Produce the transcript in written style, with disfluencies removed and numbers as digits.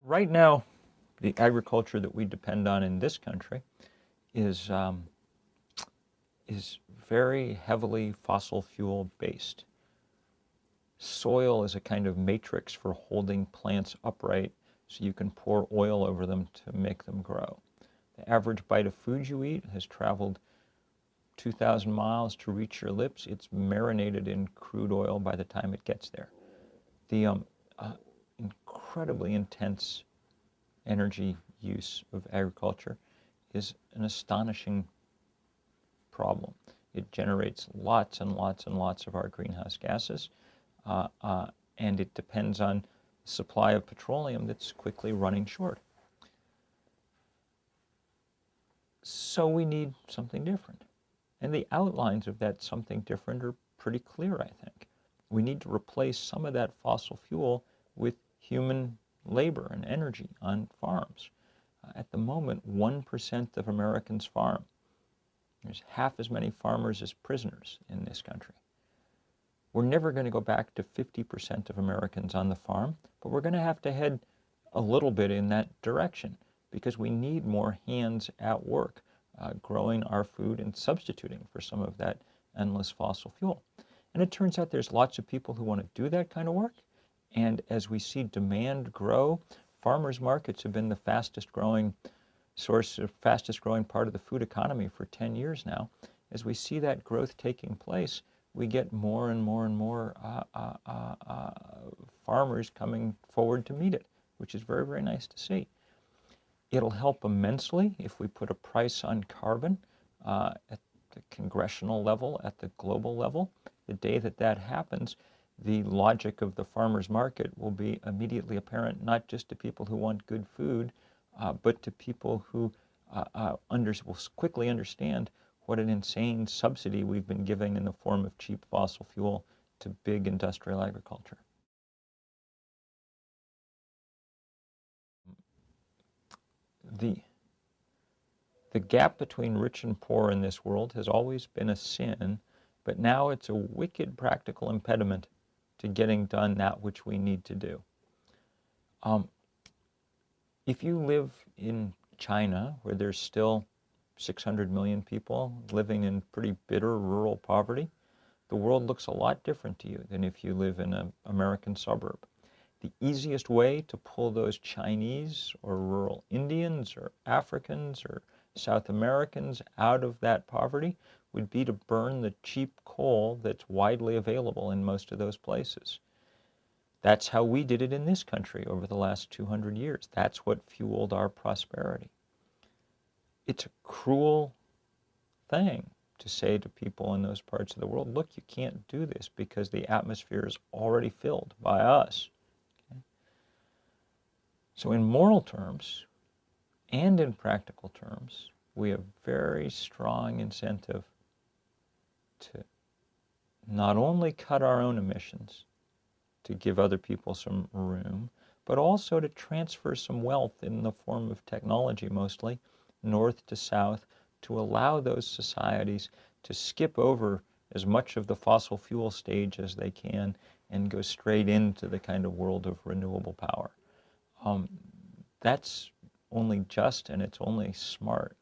Right now, the agriculture that we depend on in this country is very heavily fossil fuel based. Soil is a kind of matrix for holding plants upright so you can pour oil over them to make them grow. The average bite of food you eat has traveled 2,000 miles to reach your lips. It's marinated in crude oil by the time it gets there. The incredibly intense energy use of agriculture is an astonishing problem. It generates lots and lots and lots of our greenhouse gases, and it depends on the supply of petroleum that's quickly running short. So we need something different. And the outlines of that something different are pretty clear, I think. We need to replace some of that fossil fuel with human labor and energy on farms. At the moment, 1% of Americans farm. There's half as many farmers as prisoners in this country. We're never going to go back to 50% of Americans on the farm, but we're going to have to head a little bit in that direction because we need more hands at work growing our food and substituting for some of that endless fossil fuel. And it turns out there's lots of people who want to do that kind of work. And as we see demand grow, farmers markets have been the fastest growing part of the food economy for 10 years now. As we see that growth taking place, we get more and more and more farmers coming forward to meet it, which is very, very nice to see. It'll help immensely if we put a price on carbon at the congressional level, at the global level. The day that that happens, the logic of the farmer's market will be immediately apparent, not just to people who want good food, but to people who will quickly understand what an insane subsidy we've been giving in the form of cheap fossil fuel to big industrial agriculture. The gap between rich and poor in this world has always been a sin, but now it's a wicked practical impediment to getting done that which we need to do. If you live in China, where there's still 600 million people living in pretty bitter rural poverty, the world looks a lot different to you than if you live in an American suburb. The easiest way to pull those Chinese or rural Indians or Africans or South Americans out of that poverty would be to burn the cheap coal that's widely available in most of those places. That's how we did it in this country over the last 200 years. That's what fueled our prosperity. It's a cruel thing to say to people in those parts of the world, look, you can't do this because the atmosphere is already filled by us. Okay? So in moral terms and in practical terms, we have very strong incentive to not only cut our own emissions, to give other people some room, but also to transfer some wealth in the form of technology mostly, north to south, to allow those societies to skip over as much of the fossil fuel stage as they can and go straight into the kind of world of renewable power. That's only just and it's only smart.